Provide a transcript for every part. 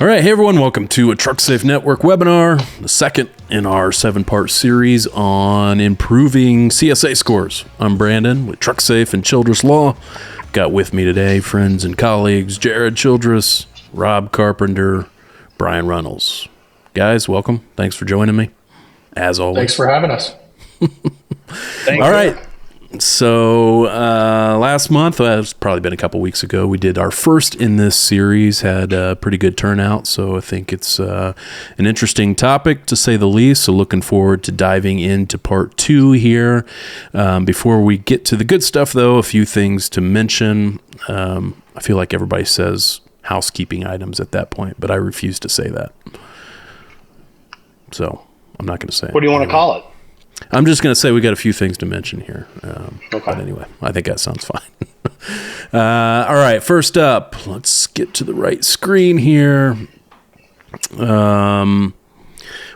All right, hey everyone, welcome to a Trucksafe Network webinar, the second in our 7-part series on improving CSA scores. I'm Brandon with Trucksafe and Childress Law. Got with me today friends and colleagues, Jared Childress, Rob Carpenter, Brian Runnels. Guys, welcome. Thanks for joining me, as always. Thanks for having us. All right. So last month, it's probably been a couple weeks ago, we did our first in this series, had a pretty good turnout. So I think it's an interesting topic to say the least. So looking forward to diving into part 2 here. Before we get to the good stuff, though, a few things to mention. I feel like everybody says housekeeping items at that point, but I refuse to say that. So I'm not going to say it. What do you want to call it? I'm just going to say we got a few things to mention here. Okay. But anyway, I think that sounds fine. All right, first up, let's get to the right screen here. I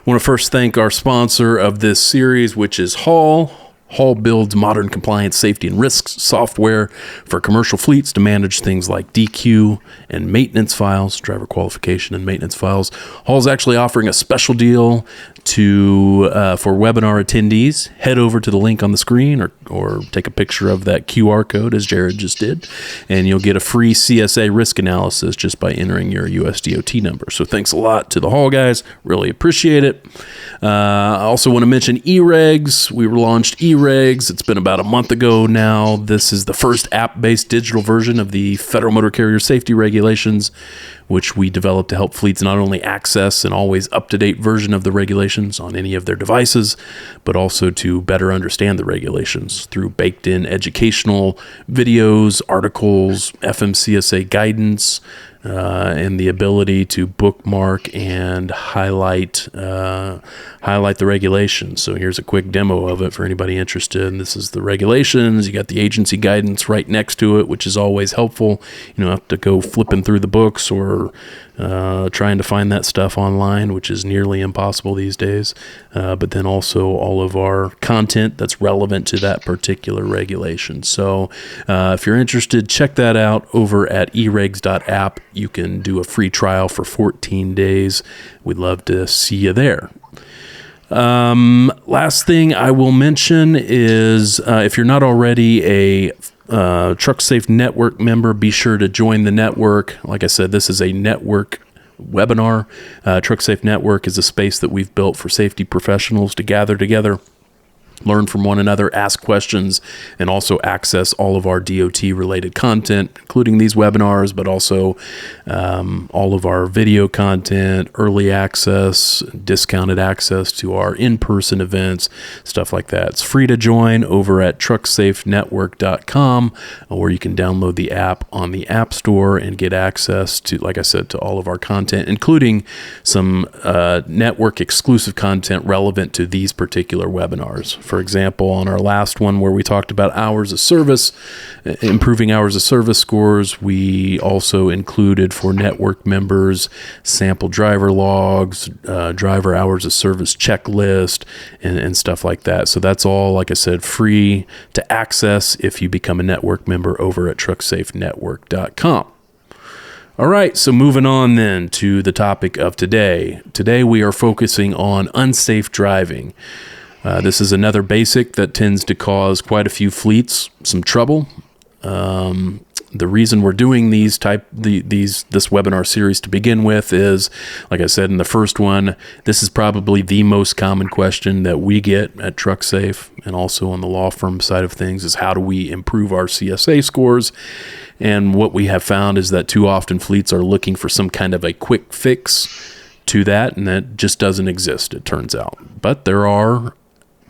want to first thank our sponsor of this series, which is Hall. Hall builds modern compliance, safety, and risks software for commercial fleets to manage things like DQ and maintenance files, driver qualification and maintenance files. Hall's actually offering a special deal for webinar attendees. Head over to the link on the screen or take a picture of that QR code, as Jared just did, and you'll get a free CSA risk analysis just by entering your USDOT number. So thanks a lot to the Hall guys. Really appreciate it. I also want to mention eRegs. We launched eRegs. It's been about a month ago now. This is the first app-based digital version of the Federal Motor Carrier Safety Regulations, which we developed to help fleets not only access an always up-to-date version of the regulations on any of their devices, but also to better understand the regulations through baked-in educational videos, articles, FMCSA guidance, and the ability to bookmark and highlight the regulations. So here's a quick demo of it for anybody interested. And this is the regulations. You got the agency guidance right next to it, which is always helpful. You don't have to go flipping through the books or trying to find that stuff online, which is nearly impossible these days. But then also all of our content that's relevant to that particular regulation. So if you're interested, check that out over at eregs.app. You can do a free trial for 14 days. We'd love to see you there. Last thing I will mention is if you're not already a Trucksafe Network member, be sure to join the network. Like I said, this is a network webinar. Trucksafe Network is a space that we've built for safety professionals to gather together, learn from one another, ask questions, and also access all of our DOT-related content, including these webinars, but also all of our video content, early access, discounted access to our in-person events, stuff like that. It's free to join over at trucksafenetwork.com, where you can download the app on the App Store and get access to, like I said, to all of our content, including some network-exclusive content relevant to these particular webinars. For example, on our last one where we talked about hours of service, improving hours of service scores, we also included for network members sample driver logs, driver hours of service checklist, and stuff like that. So that's all, like I said, free to access if you become a network member over at trucksafenetwork.com. All right, so moving on then to the topic of today. Today we are focusing on unsafe driving. This is another basic that tends to cause quite a few fleets some trouble. The reason we're doing this webinar series to begin with is, like I said in the first one, this is probably the most common question that we get at Trucksafe and also on the law firm side of things is how do we improve our CSA scores? And what we have found is that too often fleets are looking for some kind of a quick fix to that, and that just doesn't exist, it turns out. But there are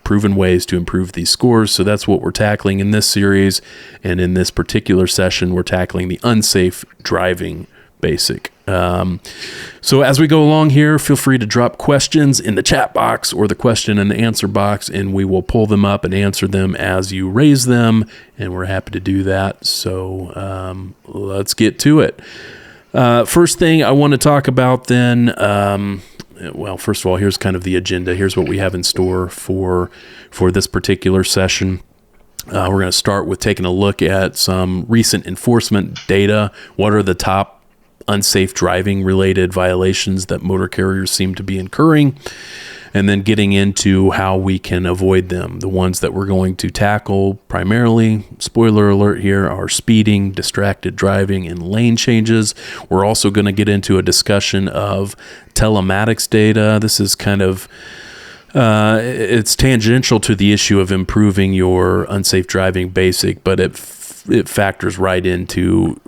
proven ways to improve these scores. So that's what we're tackling in this series. And in this particular session, we're tackling the unsafe driving basic. So as we go along here, feel free to drop questions in the chat box or the question and answer box, and we will pull them up and answer them as you raise them. And we're happy to do that. So let's get to it. First thing I want to talk about then, well, first of all, here's kind of the agenda. Here's what we have in store for this particular session. We're going to start with taking a look at some recent enforcement data. What are the top unsafe driving related violations that motor carriers seem to be incurring, and then getting into how we can avoid them. The ones that we're going to tackle primarily, spoiler alert here, are speeding, distracted driving, and lane changes. We're also going to get into a discussion of telematics data. This is kind of it's tangential to the issue of improving your unsafe driving basic, but it factors right into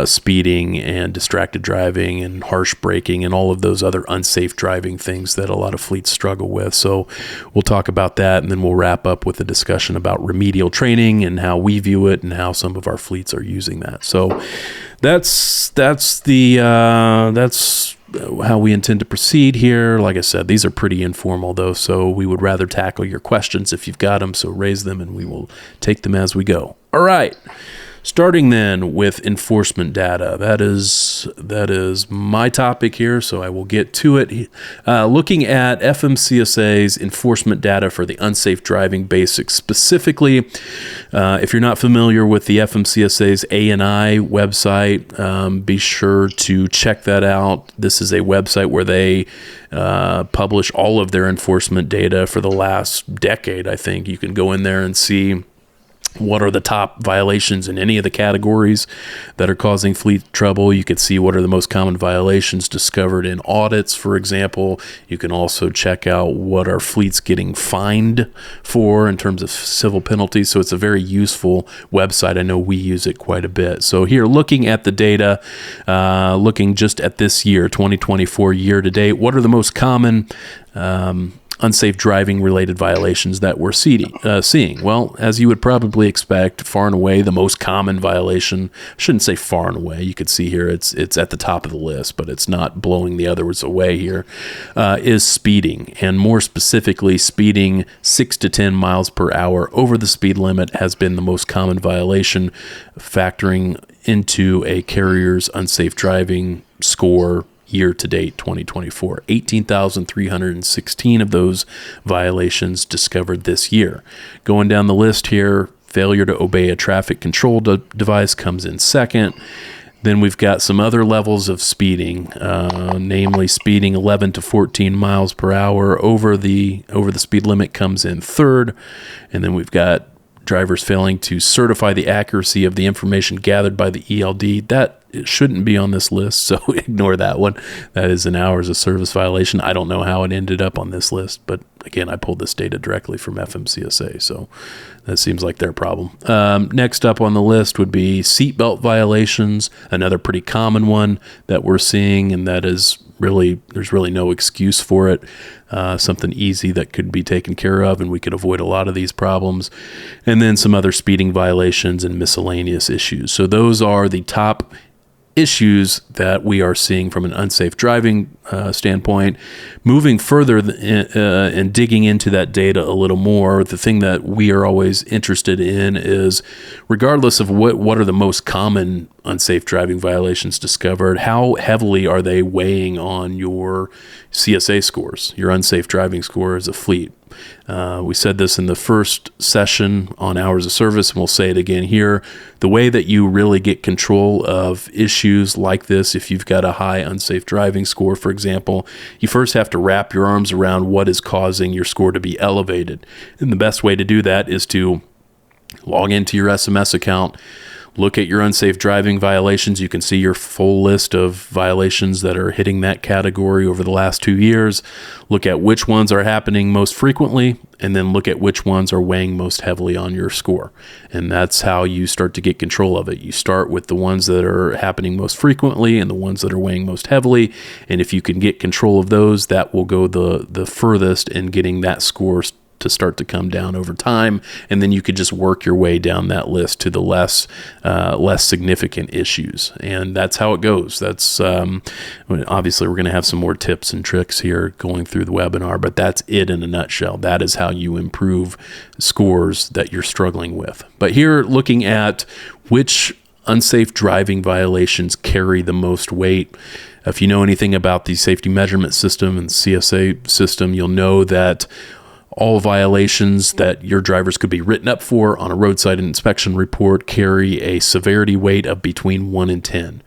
speeding and distracted driving and harsh braking and all of those other unsafe driving things that a lot of fleets struggle with. So we'll talk about that, and then we'll wrap up with a discussion about remedial training and how we view it and how some of our fleets are using that. So that's how we intend to proceed here. Like I said, these are pretty informal though, so we would rather tackle your questions if you've got them, so raise them and we will take them as we go. All right. Starting then with enforcement data. That is my topic here, so I will get to it. Looking at FMCSA's enforcement data for the unsafe driving basics specifically. If you're not familiar with the FMCSA's A&I website, be sure to check that out. This is a website where they publish all of their enforcement data for the last decade, I think. You can go in there and see what are the top violations in any of the categories that are causing fleet trouble. You could see what are the most common violations discovered in audits, for example. You can also check out what are fleets getting fined for in terms of civil penalties. So it's a very useful website. I know we use it quite a bit. So here, looking at the data, looking just at this year, 2024 year to date, what are the most common unsafe driving related violations that we're seeing? Well, as you would probably expect, far and away the most common violation, I shouldn't say far and away, you could see here it's at the top of the list, but it's not blowing the others away here, is speeding. And more specifically, speeding 6 to 10 miles per hour over the speed limit has been the most common violation, factoring into a carrier's unsafe driving score year to date 2024. 18,316 of those violations discovered this year. Going down the list here, failure to obey a traffic control device comes in second. Then we've got some other levels of speeding, namely speeding 11 to 14 miles per hour over the speed limit comes in third. And then we've got drivers failing to certify the accuracy of the information gathered by the ELD. That it shouldn't be on this list, so ignore that one. That is an hours of service violation. I don't know how it ended up on this list, but again, I pulled this data directly from FMCSA, so that seems like their problem. Next up on the list would be seatbelt violations, another pretty common one that we're seeing, and that is there's really no excuse for it. Something easy that could be taken care of, and we could avoid a lot of these problems. And then some other speeding violations and miscellaneous issues. So those are the top issues that we are seeing from an unsafe driving standpoint. Moving further and digging into that data a little more, the thing that we are always interested in is, regardless of what are the most common unsafe driving violations discovered, how heavily are they weighing on your CSA scores, your unsafe driving score as a fleet? We said this in the first session on hours of service, and we'll say it again here. The way that you really get control of issues like this, if you've got a high unsafe driving score, for example, you first have to wrap your arms around what is causing your score to be elevated. And the best way to do that is to log into your SMS account, look at your unsafe driving violations. You can see your full list of violations that are hitting that category over the last 2 years. Look at which ones are happening most frequently, and then look at which ones are weighing most heavily on your score. And that's how you start to get control of it. You start with the ones that are happening most frequently and the ones that are weighing most heavily. And if you can get control of those, that will go the furthest in getting that score to start to come down over time, and then you could just work your way down that list to the less significant issues, and that's how it goes. That's obviously we're going to have some more tips and tricks here going through the webinar, but that's it in a nutshell. That is how you improve scores that you're struggling with. But here, looking at which unsafe driving violations carry the most weight. If you know anything about the safety measurement system and CSA system, you'll know that all violations that your drivers could be written up for on a roadside inspection report carry a severity weight of between 1 and 10.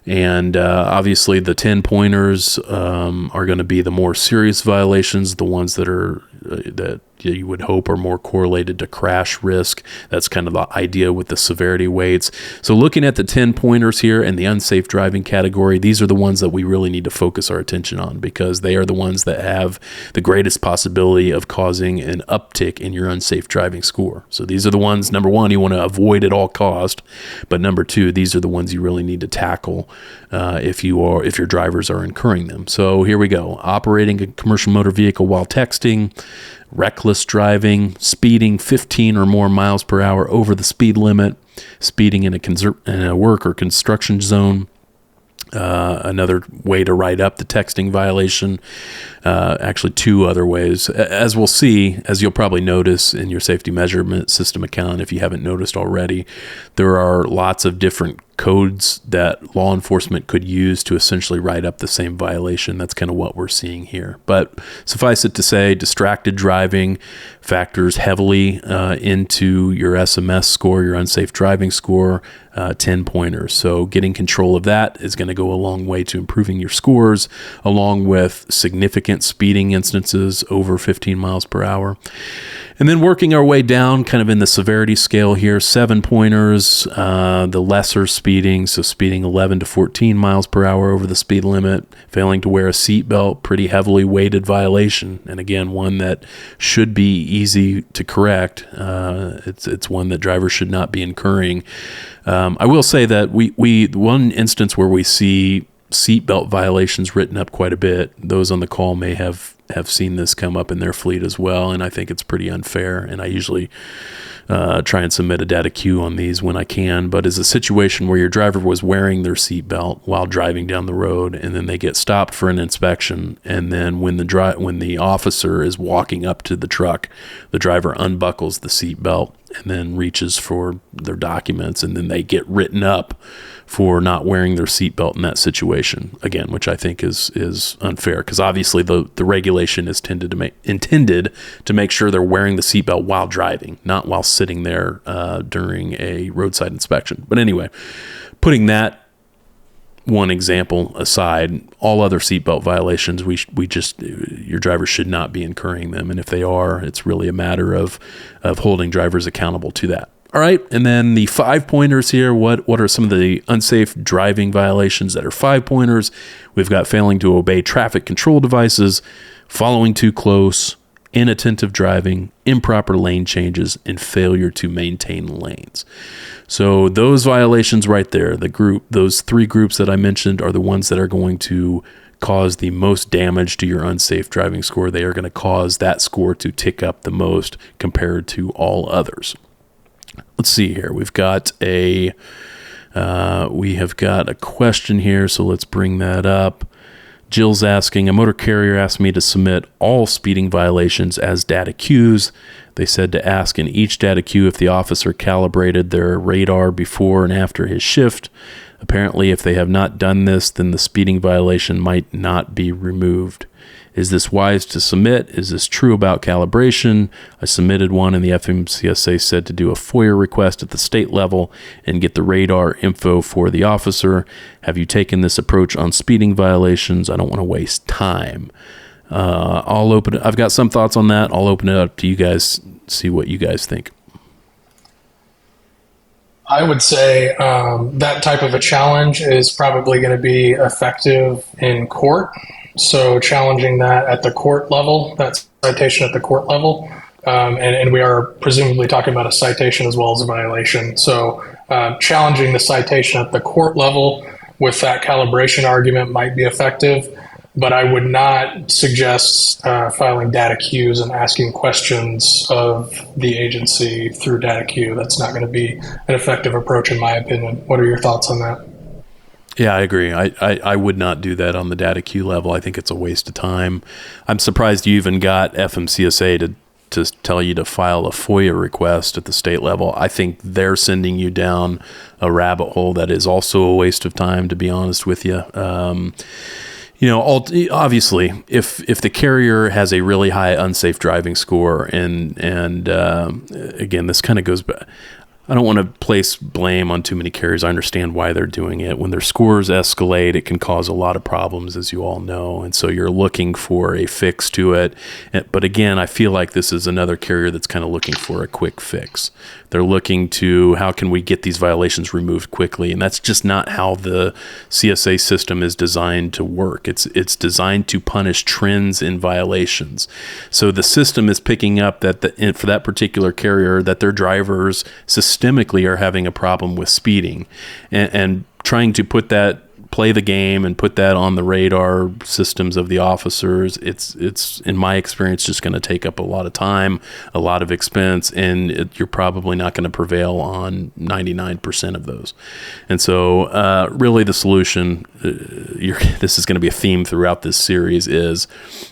And obviously the 10 pointers are going to be the more serious violations, the ones that are that you would hope are more correlated to crash risk. That's kind of the idea with the severity weights. So looking at the 10 pointers here in the unsafe driving category, these are the ones that we really need to focus our attention on, because they are the ones that have the greatest possibility of causing an uptick in your unsafe driving score. So these are the ones, number one, you want to avoid at all cost, but number two, these are the ones you really need to tackle if your drivers are incurring them. So here we go. Operating a commercial motor vehicle while texting, reckless driving, speeding 15 or more miles per hour over the speed limit, speeding in a work or construction zone. Another way to write up the texting violation. Actually, two other ways. As we'll see, as you'll probably notice in your safety measurement system account, if you haven't noticed already, there are lots of different codes that law enforcement could use to essentially write up the same violation. That's kind of what we're seeing here. But suffice it to say, distracted driving factors heavily into your SMS score, your unsafe driving score, 10 pointers. So getting control of that is going to go a long way to improving your scores, along with significant speeding instances over 15 miles per hour. And then working our way down kind of in the severity scale here, 7 pointers, the lesser speeding, so speeding 11 to 14 miles per hour over the speed limit, failing to wear a seatbelt, pretty heavily weighted violation. And again, one that should be easy to correct. It's one that drivers should not be incurring. I will say that one instance where we see seatbelt violations written up quite a bit, those on the call may have seen this come up in their fleet as well, and I think it's pretty unfair, and I usually try and submit a data queue on these when I can, but is a situation where your driver was wearing their seatbelt while driving down the road, and then they get stopped for an inspection, and then when the officer is walking up to the truck, the driver unbuckles the seatbelt and then reaches for their documents, and then they get written up for not wearing their seatbelt in that situation, again, which I think is unfair, because obviously the regulation is intended to make sure they're wearing the seatbelt while driving, not while sitting there during a roadside inspection. But anyway, putting that one example aside, all other seatbelt violations, your drivers should not be incurring them, and if they are, it's really a matter of holding drivers accountable to that. All right, and then the 5 pointers here. What are some of the unsafe driving violations that are 5 pointers? We've got failing to obey traffic control devices, following too close, inattentive driving, improper lane changes, and failure to maintain lanes. So those violations right there, those 3 groups that I mentioned, are the ones that are going to cause the most damage to your unsafe driving score. They are going to cause that score to tick up the most compared to all others. Let's see here. We have got a question here, so let's bring that up. Jill's asking, a motor carrier asked me to submit all speeding violations as data queues. They said to ask in each data queue if the officer calibrated their radar before and after his shift. Apparently, if they have not done this, then the speeding violation might not be removed. Is this wise to submit? Is this true about calibration? I submitted one, and the FMCSA said to do a FOIA request at the state level and get the radar info for the officer. Have you taken this approach on speeding violations? I don't want to waste time. I've got some thoughts on that. I'll open it up to you guys, see what you guys think. I would say that type of a challenge is probably going to be effective in court. So challenging that at the court level, that citation at the court level, and we are presumably talking about a citation as well as a violation. So challenging the citation at the court level with that calibration argument might be effective, but I would not suggest filing data queues and asking questions of the agency through data queue. That's not going to be an effective approach in my opinion. What are your thoughts on that? Yeah, I agree. I would not do that on the data queue level. I think it's a waste of time. I'm surprised you even got FMCSA to tell you to file a FOIA request at the state level. I think they're sending you down a rabbit hole that is also a waste of time, to be honest with you. Obviously, if the carrier has a really high unsafe driving score, and again, this kind of goes back. I don't want to place blame on too many carriers. I understand why they're doing it. When their scores escalate, it can cause a lot of problems, as you all know. And so you're looking for a fix to it. But again, I feel like this is another carrier that's kind of looking for a quick fix. They're looking to, how can we get these violations removed quickly? And that's just not how the CSA system is designed to work. It's designed to punish trends in violations. So the system is picking up that for that particular carrier, that their drivers systemically are having a problem with speeding, and trying to play the game and put that on the radar systems of the officers. It's in my experience just going to take up a lot of time, a lot of expense, and you're probably not going to prevail on 99% of those. And so really the solution, this is going to be a theme throughout this series, is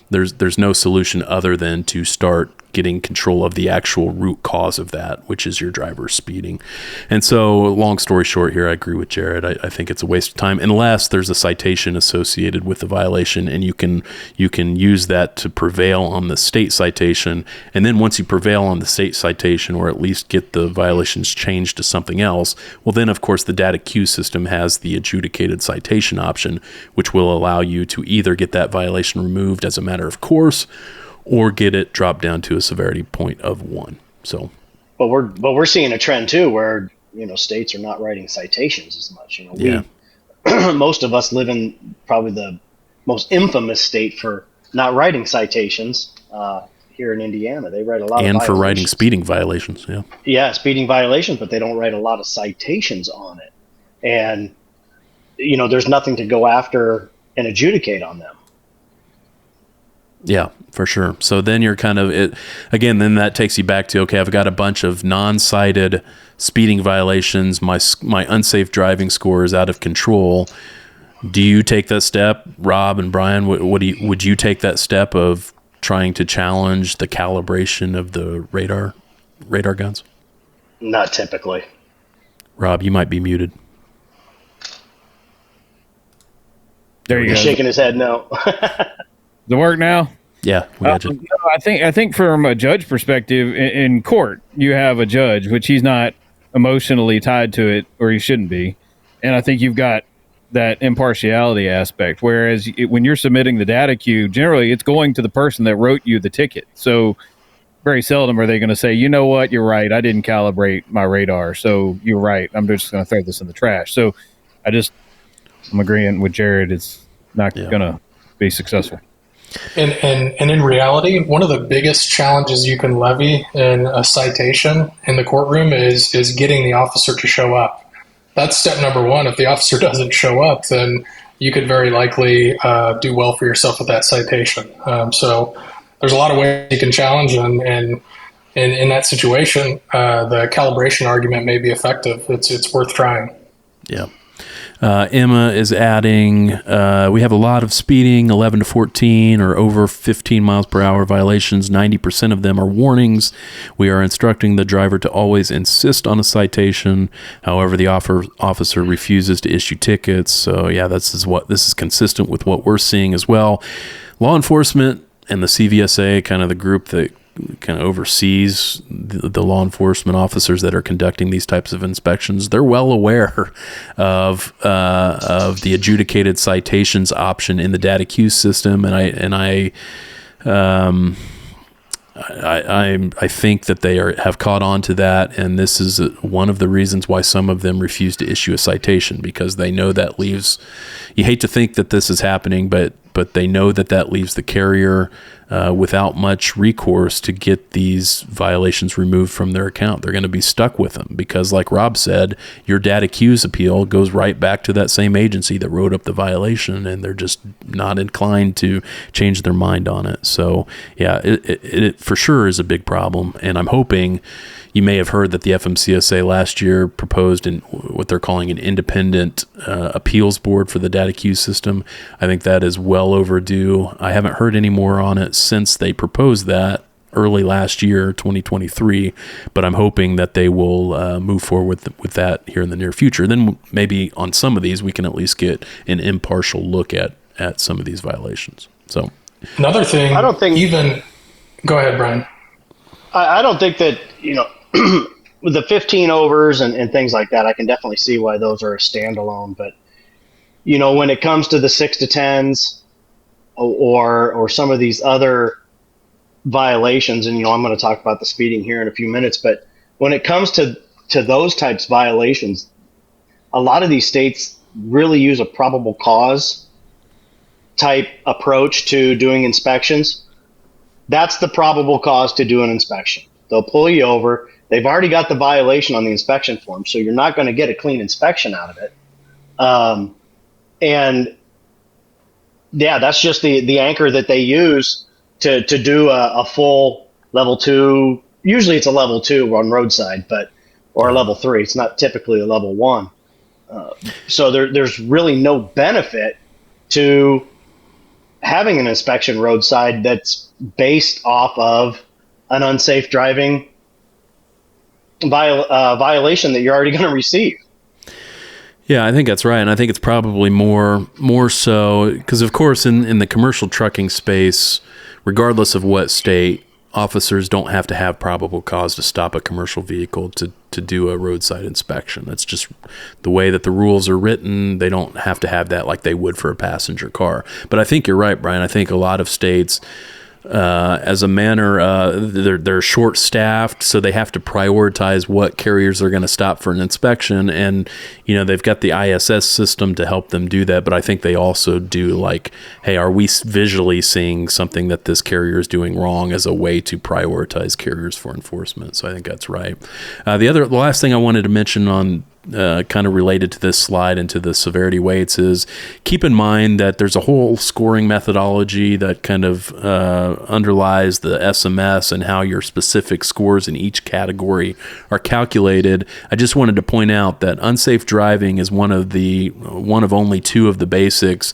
there's no solution other than to start getting control of the actual root cause of that, which is your driver speeding. And so, long story short here, I agree with Jared. I think it's a waste of time unless there's a citation associated with the violation, and you can use that to prevail on the state citation. And then once you prevail on the state citation, or at least get the violations changed to something else, well, then of course the data queue system has the adjudicated citation option, which will allow you to either get that violation removed as a matter of course, or get it dropped down to a severity point of 1. So, but we're seeing a trend too, where states are not writing citations as much. Most of us live in probably the most infamous state for not writing citations. Here in Indiana, they write a lot, and of for writing speeding violations. Yeah, speeding violations, but they don't write a lot of citations on it, and there's nothing to go after and adjudicate on them. Yeah, for sure. So then you're kind of then that takes you back to, okay, I've got a bunch of non-cited speeding violations. My unsafe driving score is out of control. Do you take that step, Rob and Brian? Would you take that step of trying to challenge the calibration of the radar guns? Not typically. Rob, you might be muted. There you go. He's shaking his head no. Does it work now? Yeah, we got you. No, I think from a judge perspective, in court, you have a judge, which he's not emotionally tied to it, or he shouldn't be. And I think you've got that impartiality aspect. Whereas when you're submitting the data queue, generally it's going to the person that wrote you the ticket. So very seldom are they going to say, you know what, you're right, I didn't calibrate my radar, so you're right, I'm just going to throw this in the trash. So I'm agreeing with Jared. It's not going to be successful. And in reality, one of the biggest challenges you can levy in a citation in the courtroom is getting the officer to show up. That's step number one. If the officer doesn't show up, then you could very likely do well for yourself with that citation. So there's a lot of ways you can challenge, and in that situation, the calibration argument may be effective. It's worth trying. Yeah. Emma is adding, we have a lot of speeding, 11 to 14 or over 15 miles per hour violations. 90% of them are warnings. We are instructing the driver to always insist on a citation. However, the officer refuses to issue tickets. So yeah, this is consistent with what we're seeing as well. Law enforcement and the CVSA, kind of the group that kind of oversees the law enforcement officers that are conducting these types of inspections, they're well aware of the adjudicated citations option in the data queue system, and I think that they have caught on to that, and this is one of the reasons why some of them refuse to issue a citation, because they know that leaves, you hate to think that this is happening, but they know that leaves the carrier without much recourse to get these violations removed from their account. They're going to be stuck with them because, like Rob said, your data queues appeal goes right back to that same agency that wrote up the violation, and they're just not inclined to change their mind on it. So yeah, it for sure is a big problem, and I'm hoping, you may have heard that the FMCSA last year proposed in what they're calling an independent appeals board for the data queue system. I think that is well overdue. I haven't heard any more on it since they proposed that early last year, 2023, but I'm hoping that they will move forward with that here in the near future. Then maybe on some of these, we can at least get an impartial look at some of these violations. So another thing, go ahead, Brian. I don't think that, with the 15 overs and things like that, I can definitely see why those are a standalone. But when it comes to the 6 to 10s or some of these other violations, and I'm going to talk about the speeding here in a few minutes, but when it comes to those types of violations, a lot of these states really use a probable cause type approach to doing inspections. That's the probable cause to do an inspection. They'll pull you over. They've already got the violation on the inspection form, so you're not going to get a clean inspection out of it. And yeah, that's just the anchor that they use to do a full level 2. Usually it's a level 2 on roadside, or a level 3. It's not typically a level 1. So there's really no benefit to having an inspection roadside that's based off of an unsafe driving violation that you're already going to receive. Yeah, I think that's right. And I think it's probably more so because, of course, in the commercial trucking space, regardless of what state, officers don't have to have probable cause to stop a commercial vehicle to do a roadside inspection. That's just the way that the rules are written. They don't have to have that like they would for a passenger car. But I think you're right, Brian. I think a lot of states, as a manner, they're short-staffed, so they have to prioritize what carriers are going to stop for an inspection. And they've got the ISS system to help them do that. But I think they also do like, hey, are we visually seeing something that this carrier is doing wrong as a way to prioritize carriers for enforcement? So I think that's right. The last thing I wanted to mention on kind of related to this slide and to the severity weights is keep in mind that there's a whole scoring methodology that kind of underlies the SMS and how your specific scores in each category are calculated. I just wanted to point out that unsafe driving is one of only 2 of the basics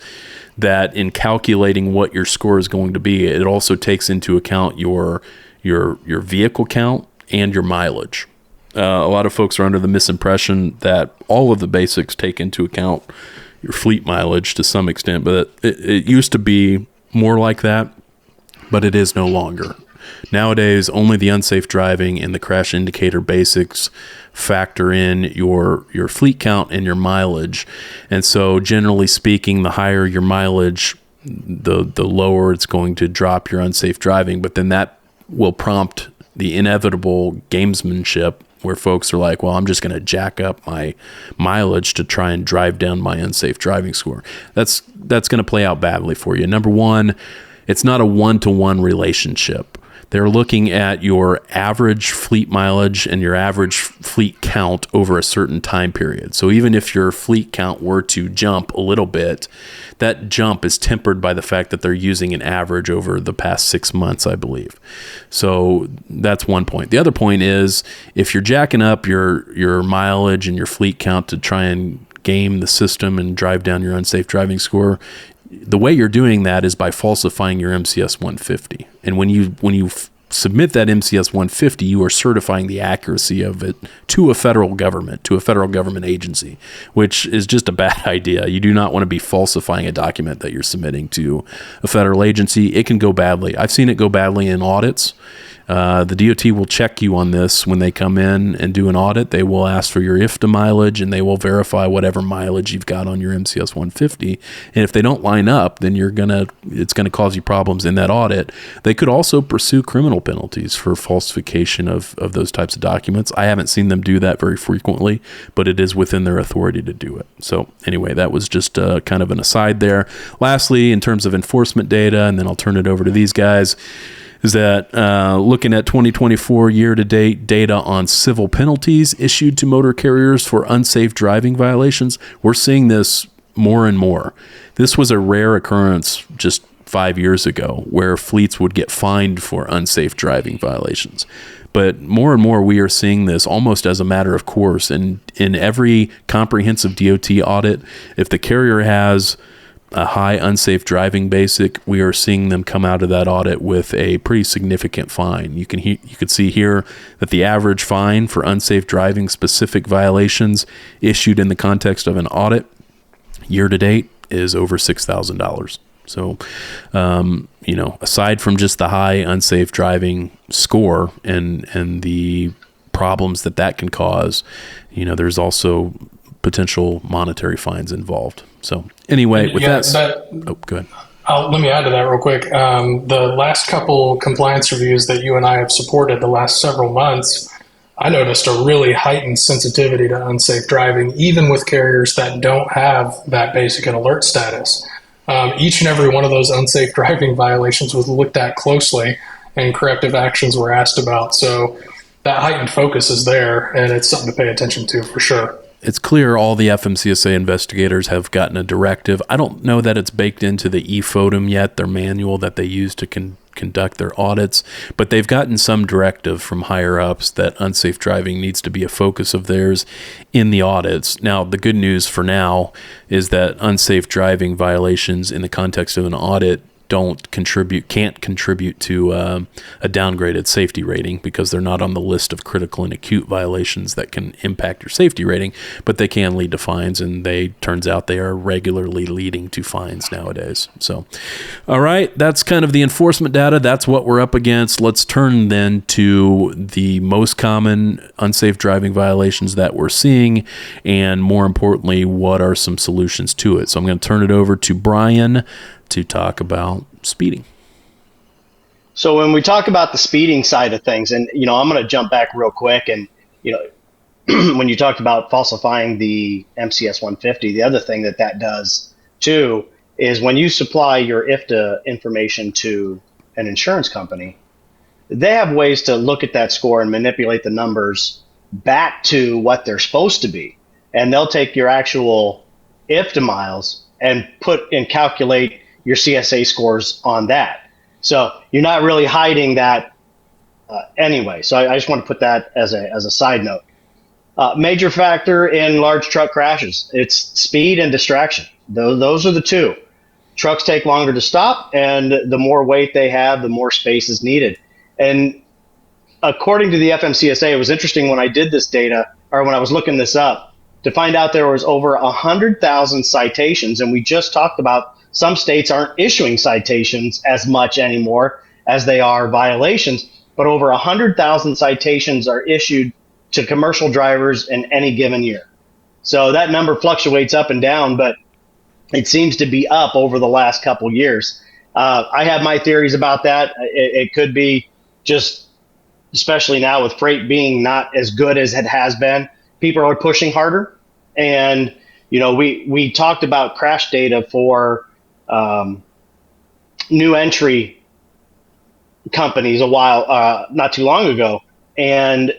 that in calculating what your score is going to be, it also takes into account your vehicle count and your mileage. A lot of folks are under the misimpression that all of the basics take into account your fleet mileage to some extent, but it used to be more like that, but it is no longer. Nowadays, only the unsafe driving and the crash indicator basics factor in your fleet count and your mileage. And so generally speaking, the higher your mileage, the lower it's going to drop your unsafe driving, but then that will prompt the inevitable gamesmanship where folks are like, well, I'm just going to jack up my mileage to try and drive down my unsafe driving score. That's going to play out badly for you. Number one, it's not a one-to-one relationship. They're looking at your average fleet mileage and your average fleet count over a certain time period. So even if your fleet count were to jump a little bit, that jump is tempered by the fact that they're using an average over the past 6 months, I believe. So that's one point. The other point is if you're jacking up your mileage and your fleet count to try and game the system and drive down your unsafe driving score, the way you're doing that is by falsifying your MCS 150. And when you submit that MCS 150, you are certifying the accuracy of it to a federal government agency, which is just a bad idea. You do not want to be falsifying a document that you're submitting to a federal agency. It can go badly. I've seen it go badly in audits. The DOT will check you on this when they come in and do an audit. They will ask for your IFTA mileage and they will verify whatever mileage you've got on your MCS 150. And if they don't line up, then it's gonna cause you problems in that audit. They could also pursue criminal penalties for falsification of those types of documents. I haven't seen them do that very frequently, but it is within their authority to do it. So anyway, that was just kind of an aside there. Lastly, in terms of enforcement data, and then I'll turn it over to these guys, is that looking at 2024 year-to-date data on civil penalties issued to motor carriers for unsafe driving violations, we're seeing this more and more. This was a rare occurrence just 5 years ago where fleets would get fined for unsafe driving violations. But more and more we are seeing this almost as a matter of course. And in every comprehensive DOT audit, if the carrier has a high unsafe driving basic, we are seeing them come out of that audit with a pretty significant fine. You could see here that the average fine for unsafe driving specific violations issued in the context of an audit year to date is over $6,000. So, aside from just the high unsafe driving score and the problems that can cause, there's also potential monetary fines involved. So anyway, with go ahead. Let me add to that real quick. The last couple compliance reviews that you and I have supported the last several months, I noticed a really heightened sensitivity to unsafe driving, even with carriers that don't have that basic and alert status. Each and every one of those unsafe driving violations was looked at closely and corrective actions were asked about. So that heightened focus is there, and it's something to pay attention to for sure. It's clear all the FMCSA investigators have gotten a directive. I don't know that it's baked into the eFOTM yet, their manual that they use to conduct their audits, but they've gotten some directive from higher ups that unsafe driving needs to be a focus of theirs in the audits. Now, the good news for now is that unsafe driving violations in the context of an audit can't contribute to a downgraded safety rating because they're not on the list of critical and acute violations that can impact your safety rating, but they can lead to fines, and turns out they are regularly leading to fines nowadays. So, all right, that's kind of the enforcement data. That's what we're up against. Let's turn then to the most common unsafe driving violations that we're seeing, and more importantly, what are some solutions to it. So I'm going to turn it over to Brian to talk about speeding. So when we talk about the speeding side of things, and I'm going to jump back real quick, and when you talked about falsifying the MCS 150, the other thing that does too is when you supply your IFTA information to an insurance company, they have ways to look at that score and manipulate the numbers back to what they're supposed to be, and they'll take your actual IFTA miles and calculate your CSA scores on that. So you're not really hiding that anyway. So I just want to put that as a side note. Major factor in large truck crashes, it's speed and distraction. Those are the two. Trucks take longer to stop, and the more weight they have, the more space is needed. And according to the FMCSA, it was interesting when I did this data, or when I was looking this up, to find out there was over 100,000 citations, and we just talked about some states aren't issuing citations as much anymore as they are violations, but over 100,000 citations are issued to commercial drivers in any given year. So that number fluctuates up and down, but it seems to be up over the last couple years. I have my theories about that. It could be just, especially now with freight being not as good as it has been, people are pushing harder. And, we talked about crash data for new entry companies not too long ago. And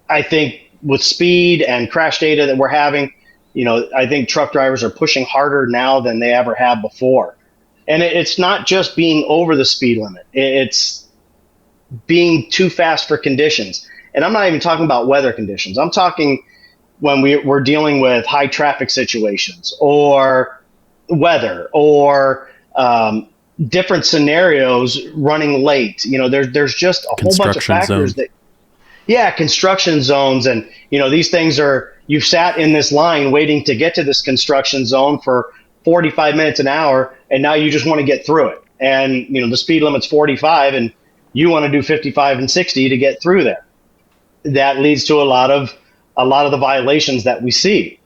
I think with speed and crash data that we're having, I think truck drivers are pushing harder now than they ever have before. And it's not just being over the speed limit. It's being too fast for conditions. And I'm not even talking about weather conditions. I'm talking when we're dealing with high traffic situations or weather or different scenarios, running late. There's just a whole bunch of factors construction zones. And, these things you've sat in this line waiting to get to this construction zone for 45 minutes an hour, and now you just want to get through it. And, the speed limit's 45 and you want to do 55 and 60 to get through there. That leads to a lot of the violations that we see.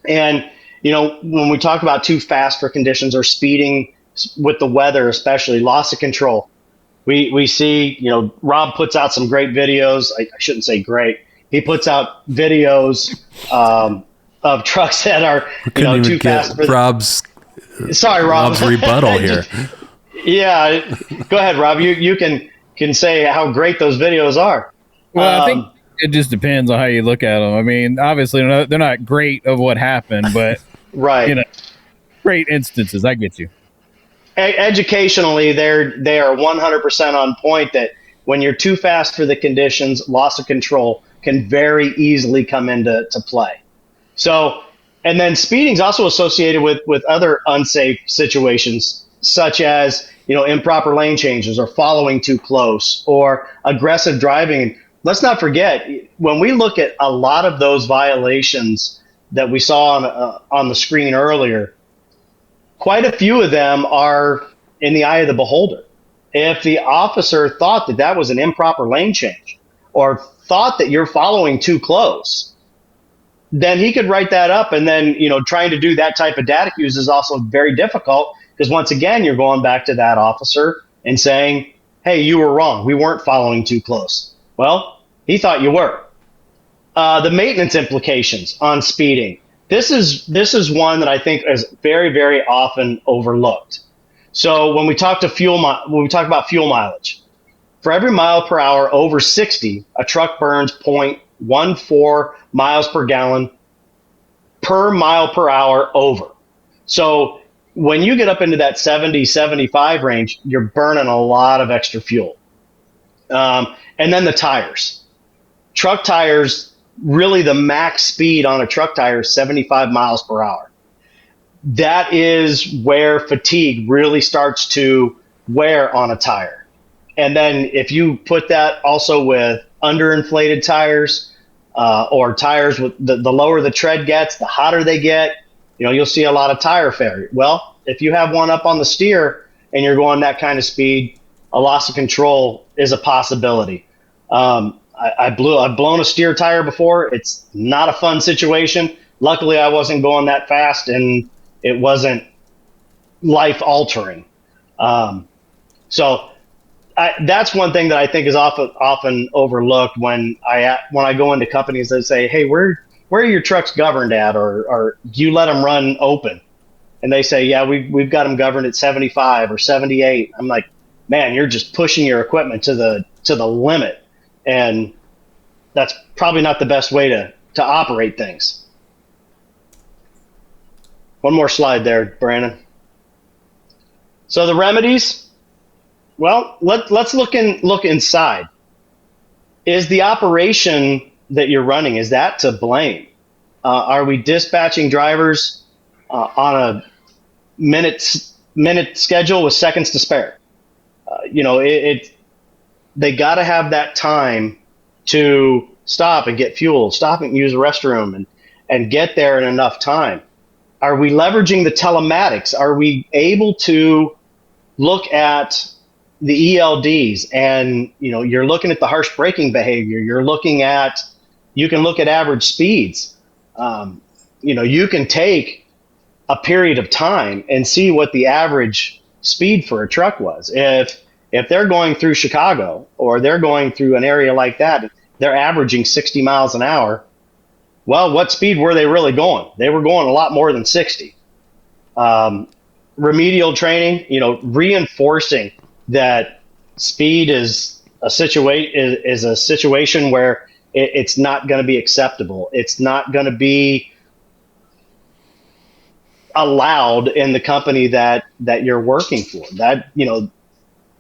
And, when we talk about too fast for conditions or speeding with the weather, especially loss of control, we see, Rob puts out some great videos. I shouldn't say great. He puts out videos of trucks that are, too fast for Sorry, Rob. Rob's rebuttal here. Yeah, go ahead, Rob. You can say how great those videos are. Well, I think it just depends on how you look at them. I mean, obviously they're not great of what happened, but right, great instances. I get you. Educationally, they are 100% on point. That when you're too fast for the conditions, loss of control can very easily come into play. So, and then speeding is also associated with other unsafe situations, such as improper lane changes or following too close or aggressive driving. Let's not forget, when we look at a lot of those violations that we saw on the screen earlier, quite a few of them are in the eye of the beholder. If the officer thought that was an improper lane change or thought that you're following too close, then he could write that up. And then, trying to do that type of data use is also very difficult, because once again, you're going back to that officer and saying, hey, you were wrong. We weren't following too close. Well, he thought you were. The maintenance implications on speeding. This is one that I think is very, very often overlooked. So when we talk about fuel mileage, for every mile per hour over 60, a truck burns 0.14 miles per gallon per mile per hour over. So when you get up into that 70, 75 range, you're burning a lot of extra fuel. And then the tires. Truck tires, really the max speed on a truck tire is 75 miles per hour. That is where fatigue really starts to wear on a tire. And then if you put that also with underinflated tires, or tires with the lower the tread gets, the hotter they get, you'll see a lot of tire failure. Well, if you have one up on the steer and you're going that kind of speed, a loss of control is a possibility. I've blown a steer tire before. It's not a fun situation. Luckily, I wasn't going that fast, and it wasn't life altering. So that's one thing that I think is often overlooked when I go into companies that say, hey, where are your trucks governed at, or do you let them run open? And they say, yeah, we've got them governed at 75 or 78. I'm like, man, you're just pushing your equipment to the limit, and that's probably not the best way to operate things. One more slide there, Brandon. So the remedies. Well, let's look inside. Is the operation that you're running, is that to blame? Are we dispatching drivers on a minute schedule with seconds to spare? They got to have that time to stop and get fuel, stop and use the restroom, and get there in enough time. Are we leveraging the telematics? Are we able to look at the ELDs, and you're looking at the harsh braking behavior? You can look at average speeds. You can take a period of time and see what the average speed for a truck was. If they're going through Chicago, or they're going through an area like that, they're averaging 60 miles an hour. Well, what speed were they really going? They were going a lot more than 60. Remedial training, reinforcing that speed is a situation where it's not going to be acceptable. It's not going to be allowed in the company that you're working for. That,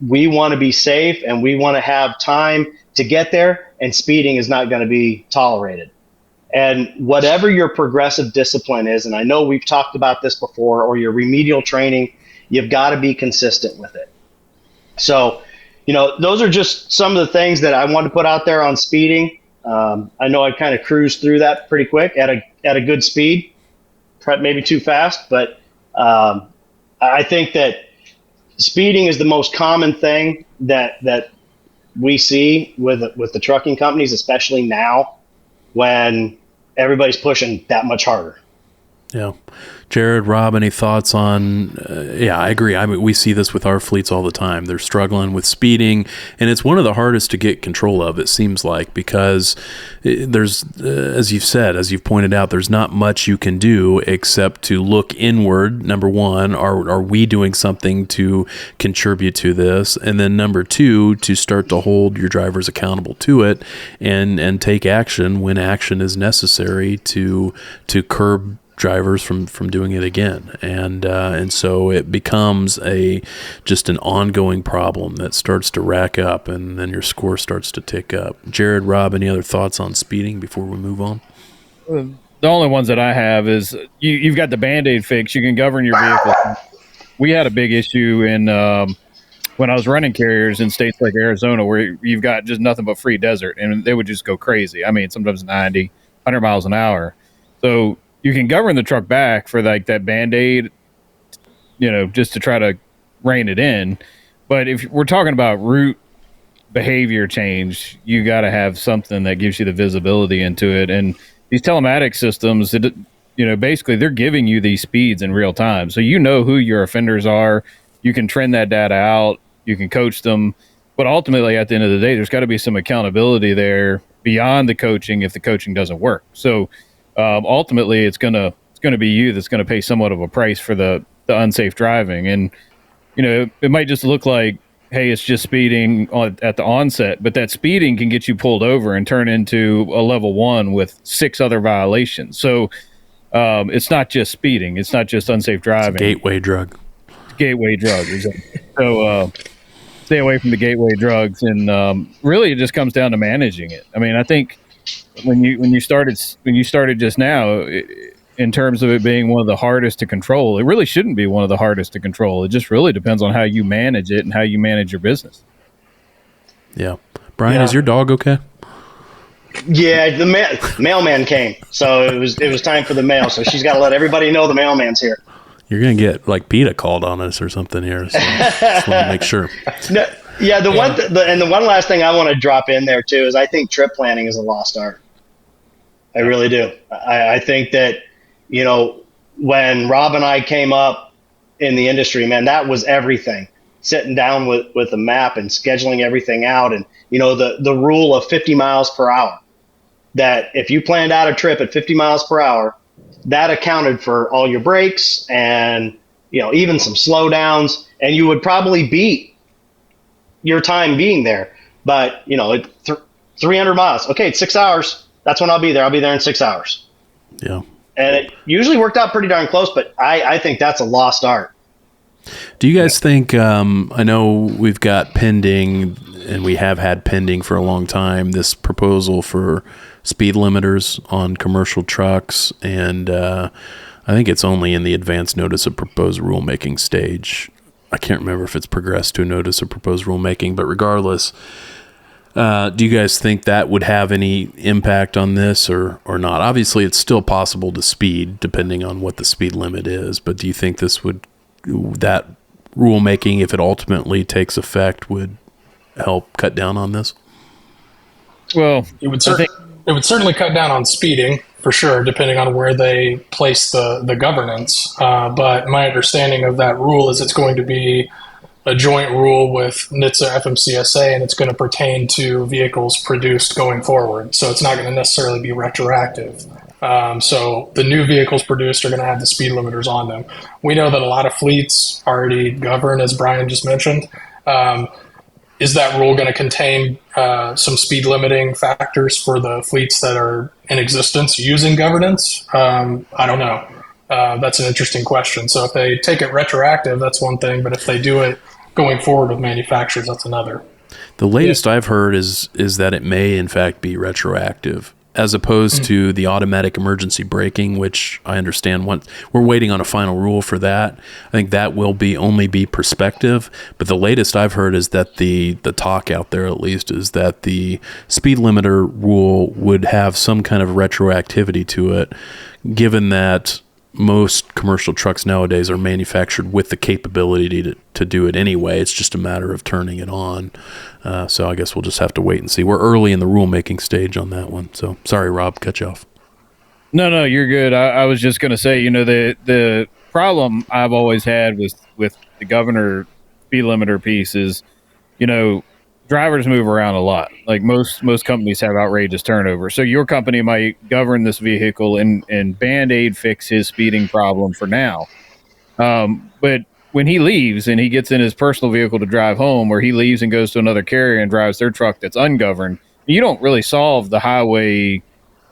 we want to be safe, and we want to have time to get there, and speeding is not going to be tolerated. And whatever your progressive discipline is, and I know we've talked about this before, or your remedial training, you've got to be consistent with it. So, those are just some of the things that I want to put out there on speeding. I know I kind of cruised through that pretty quick at a good speed, maybe too fast, but I think that speeding is the most common thing that we see with the trucking companies, especially now when everybody's pushing that much harder. Yeah. Jared, Rob, any thoughts on, I agree. I mean, we see this with our fleets all the time. They're struggling with speeding, and it's one of the hardest to get control of, it seems like, because there's, as you've pointed out, there's not much you can do except to look inward. Number one, are we doing something to contribute to this? And then number two, to start to hold your drivers accountable to it and take action when action is necessary to curb drivers from doing it again, and so it becomes just an ongoing problem that starts to rack up, and then your score starts to tick up. Jared, Rob, any other thoughts on speeding before we move on? The only ones that I have is you've got the Band-Aid fix. You can govern your vehicle. We had a big issue in when I was running carriers in states like Arizona, where you've got just nothing but free desert, and they would just go crazy. I mean, sometimes 90, 100 miles an hour. So you can govern the truck back for like that Band-Aid, just to try to rein it in. But if we're talking about route behavior change, you got to have something that gives you the visibility into it. And these telematics systems, basically they're giving you these speeds in real time. So you know who your offenders are. You can trend that data out. You can coach them. But ultimately, at the end of the day, there's got to be some accountability there beyond the coaching if the coaching doesn't work. So ultimately, it's gonna be you that's going to pay somewhat of a price for the unsafe driving. And it might just look like, hey, it's just speeding at the onset, but that speeding can get you pulled over and turn into a level 1 with 6 other violations. So it's not just speeding. It's not just unsafe driving. It's a gateway drug. Gateway drug. Exactly. So stay away from the gateway drugs, and really it just comes down to managing it. I mean, I think when you started just now, in terms of it being one of the hardest to control, it really shouldn't be one of the hardest to control. It just really depends on how you manage it and how you manage your business. Yeah. Brian, is your dog okay? Yeah, the mailman came, so it was time for the mail. So she's got to let everybody know the mailman's here. You're gonna get like PETA called on us or something here. So just want to make sure. No, yeah, the one last thing I want to drop in there too is I think trip planning is a lost art. I really do. I think that when Rob and I came up in the industry, man, that was everything. Sitting down with a map and scheduling everything out, and the rule of 50 miles per hour. That if you planned out a trip at 50 miles per hour, that accounted for all your breaks and even some slowdowns, and you would probably beat your time being there. But 300 miles, okay, it's 6 hours. That's when I'll be there. I'll be there in 6 hours. Yeah. And it usually worked out pretty darn close, but I think that's a lost art. Do you guys think, I know we've got pending, and we have had pending for a long time, this proposal for speed limiters on commercial trucks, and I think it's only in the advance notice of proposed rulemaking stage. I can't remember if it's progressed to a notice of proposed rulemaking, but regardless, do you guys think that would have any impact on this or not? Obviously, it's still possible to speed depending on what the speed limit is, but do you think that rulemaking, if it ultimately takes effect, would help cut down on this? Well, it would certainly cut down on speeding for sure, depending on where they place the governance. But my understanding of that rule is it's going to be a joint rule with NHTSA, FMCSA, and it's going to pertain to vehicles produced going forward. So it's not going to necessarily be retroactive. So the new vehicles produced are going to have the speed limiters on them. We know that a lot of fleets already govern, as Brian just mentioned. Is that rule going to contain some speed limiting factors for the fleets that are in existence using governance? I don't know. That's an interesting question. So if they take it retroactive, that's one thing. But if they do it going forward with manufacturers, that's another. The latest I've heard is that it may, in fact, be retroactive, as opposed to the automatic emergency braking, which I understand we're waiting on a final rule for that. I think that will only be prospective. But the latest I've heard is that the talk out there, at least, is that the speed limiter rule would have some kind of retroactivity to it, given that most commercial trucks nowadays are manufactured with the capability to do it anyway. It's just a matter of turning it on. So I guess we'll just have to wait and see. We're early in the rulemaking stage on that one. So sorry, Rob, cut you off. No, you're good. I was just going to say, the problem I've always had with the governor speed limiter piece is, drivers move around a lot. Like most companies have outrageous turnover. So your company might govern this vehicle and Band-Aid fix his speeding problem for now. But when he leaves and he gets in his personal vehicle to drive home, or he leaves and goes to another carrier and drives their truck that's ungoverned, you don't really solve the highway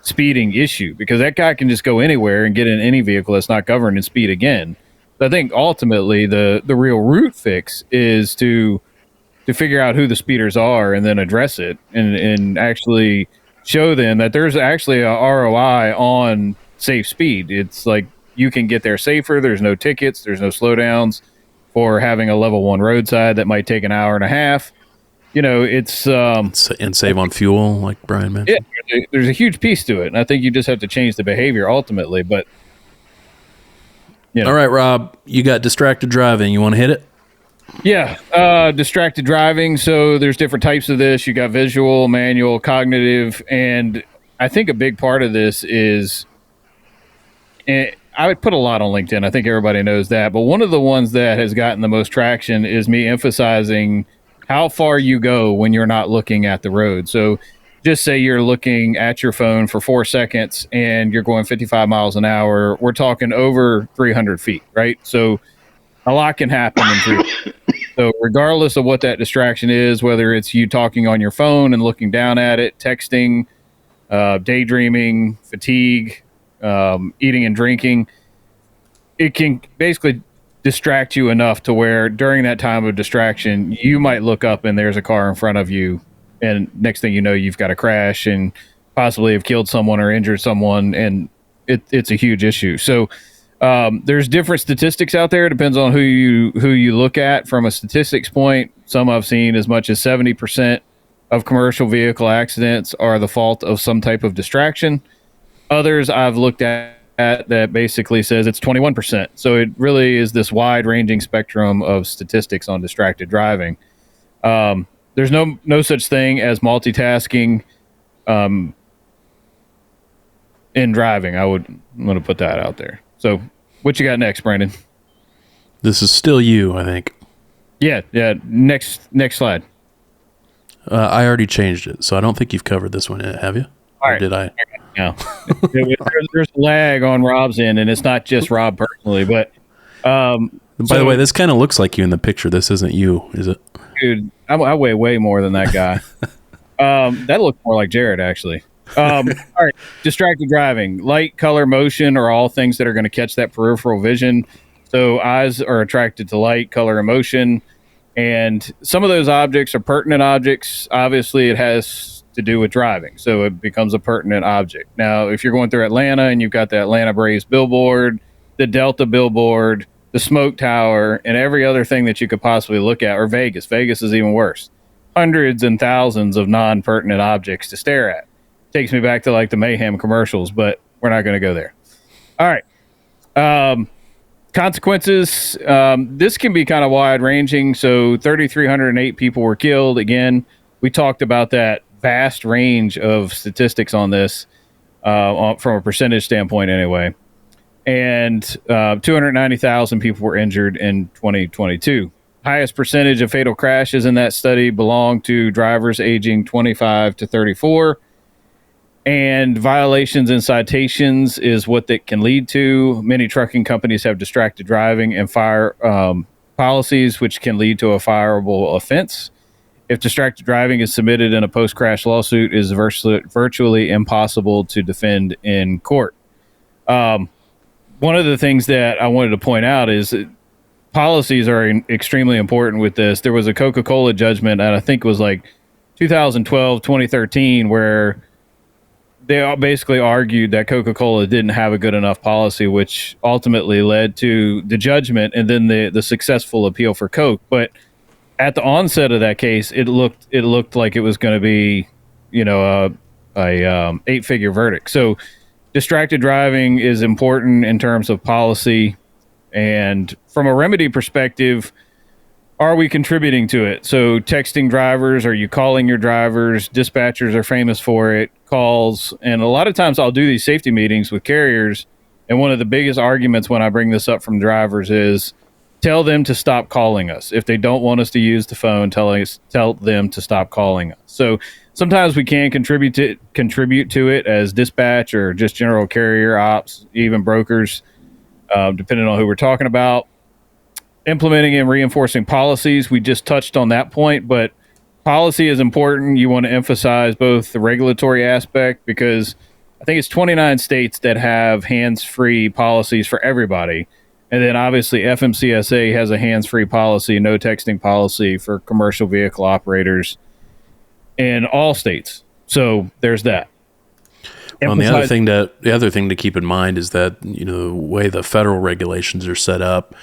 speeding issue, because that guy can just go anywhere and get in any vehicle that's not governed and speed again. But I think ultimately the real root fix is to figure out who the speeders are and then address it and actually show them that there's actually a ROI on safe speed. It's like you can get there safer. There's no tickets. There's no slowdowns for having a level 1 roadside that might take an hour and a half. It's and save on fuel, like Brian mentioned. Yeah, there's a huge piece to it, and I think you just have to change the behavior ultimately. But all right, Rob, you got distracted driving. You want to hit it? Yeah, distracted driving. So there's different types of this. You got visual, manual, cognitive, and I think a big part of this is, and I would put a lot on LinkedIn. I think everybody knows that. But one of the ones that has gotten the most traction is me emphasizing how far you go when you're not looking at the road. So just say you're looking at your phone for 4 seconds and you're going 55 miles an hour. We're talking over 300 feet, right? So a lot can happen in 3. So regardless of what that distraction is, whether it's you talking on your phone and looking down at it, texting, daydreaming, fatigue, eating and drinking, it can basically distract you enough to where during that time of distraction, you might look up and there's a car in front of you. And next thing you know, you've got a crash and possibly have killed someone or injured someone. And it's a huge issue. So there's different statistics out there. It depends on who you look at from a statistics point. Some I've seen as much as 70% of commercial vehicle accidents are the fault of some type of distraction. Others I've looked at that basically says it's 21%. So it really is this wide-ranging spectrum of statistics on distracted driving. There's no such thing as multitasking in driving. I'm going to put that out there. So what you got next, Brandon? This is still you, I think. Yeah. Next slide. I already changed it, so I don't think you've covered this one yet, have you? All or right. did I? No. There's lag on Rob's end, and it's not just Rob personally, but By the way, this kind of looks like you in the picture. This isn't you, is it? dude, I weigh way more than that guy. That looks more like Jared, actually. All right, distracted driving. Light, color, motion are all things that are going to catch that peripheral vision. So eyes are attracted to light, color, and motion. And some of those objects are pertinent objects. Obviously, it has to do with driving, so it becomes a pertinent object. Now, if you're going through Atlanta and you've got the Atlanta Braves billboard, the Delta billboard, the smoke tower, and every other thing that you could possibly look at, or Vegas is even worse. Hundreds and thousands of non-pertinent objects to stare at. Takes me back to like the Mayhem commercials, but we're not going to go there. All right. Consequences. This can be kind of wide ranging. So 3,308 people were killed. Again, we talked about that vast range of statistics on this from a percentage standpoint anyway. And 290,000 people were injured in 2022. Highest percentage of fatal crashes in that study belonged to drivers aging 25 to 34. And violations and citations is what that can lead to. Many trucking companies have distracted driving and fire policies, which can lead to a fireable offense. If distracted driving is submitted in a post-crash lawsuit, it is virtually impossible to defend in court. One of the things that I wanted to point out is that policies are extremely important with this. There was a Coca-Cola judgment, and I think it was like 2012, 2013, where they all basically argued that Coca-Cola didn't have a good enough policy, which ultimately led to the judgment and then the successful appeal for Coke. But at the onset of that case, it looked like it was going to be, a 8-figure verdict. So distracted driving is important in terms of policy, and from a remedy perspective, are we contributing to it? So texting drivers, are you calling your drivers? Dispatchers are famous for it, calls. And a lot of times I'll do these safety meetings with carriers, and one of the biggest arguments when I bring this up from drivers is tell them to stop calling us. If they don't want us to use the phone, tell them to stop calling us. So sometimes we can contribute to it as dispatch or just general carrier ops, even brokers, depending on who we're talking about. Implementing and reinforcing policies, we just touched on that point, but policy is important. You want to emphasize both the regulatory aspect, because I think it's 29 states that have hands-free policies for everybody. And then obviously FMCSA has a hands-free policy, no texting policy for commercial vehicle operators in all states. So there's that. Well, and the other thing to keep in mind is that, the way the federal regulations are set up,